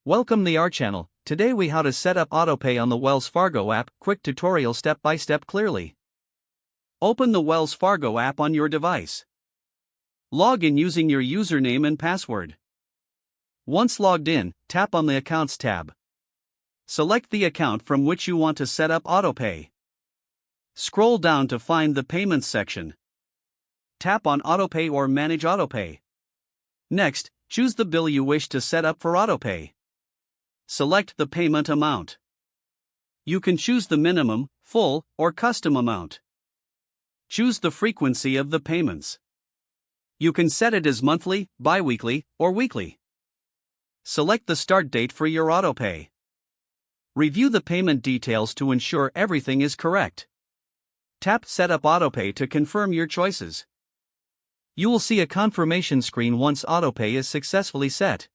Welcome to our channel. Today we how to set up Autopay on the Wells Fargo app. Quick tutorial step by step clearly. Open the Wells Fargo app on your device. Log in using your username and password. Once logged in, tap on the Accounts tab. Select the account from which you want to set up Autopay. Scroll down to find the Payments section. Tap on Autopay or Manage Autopay. Next, choose the bill you wish to set up for Autopay. Select the payment amount. You can choose the minimum, full, or custom amount. Choose the frequency of the payments. You can set it as monthly, bi-weekly, or weekly. Select the start date for your Autopay. Review the payment details to ensure everything is correct. Tap Set up Autopay to confirm your choices. You will see a confirmation screen once Autopay is successfully set.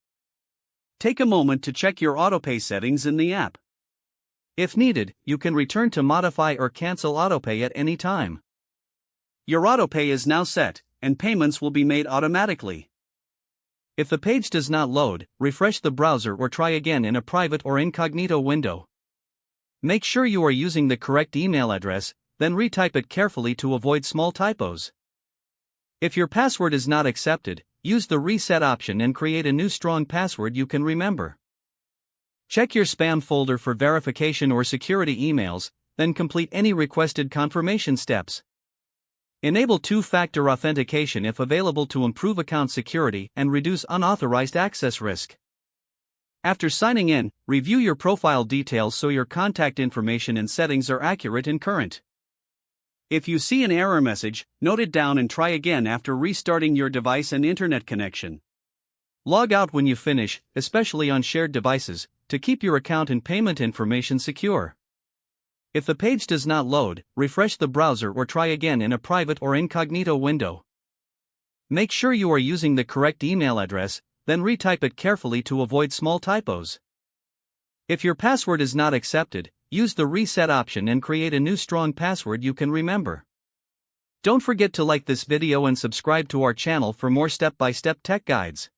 Take a moment to check your Autopay settings in the app. If needed, you can return to modify or cancel Autopay at any time. Your Autopay is now set, and payments will be made automatically. If the page does not load, refresh the browser or try again in a private or incognito window. Make sure you are using the correct email address, then retype it carefully to avoid small typos. If your password is not accepted, use the reset option and create a new strong password you can remember. Check your spam folder for verification or security emails, then complete any requested confirmation steps. Enable two-factor authentication if available to improve account security and reduce unauthorized access risk. After signing in, review your profile details so your contact information and settings are accurate and current. If you see an error message, note it down and try again after restarting your device and internet connection. Log out when you finish, especially on shared devices, to keep your account and payment information secure. If the page does not load, refresh the browser or try again in a private or incognito window. Make sure you are using the correct email address, then retype it carefully to avoid small typos. If your password is not accepted, use the reset option and create a new strong password you can remember. Don't forget to like this video and subscribe to our channel for more step-by-step tech guides.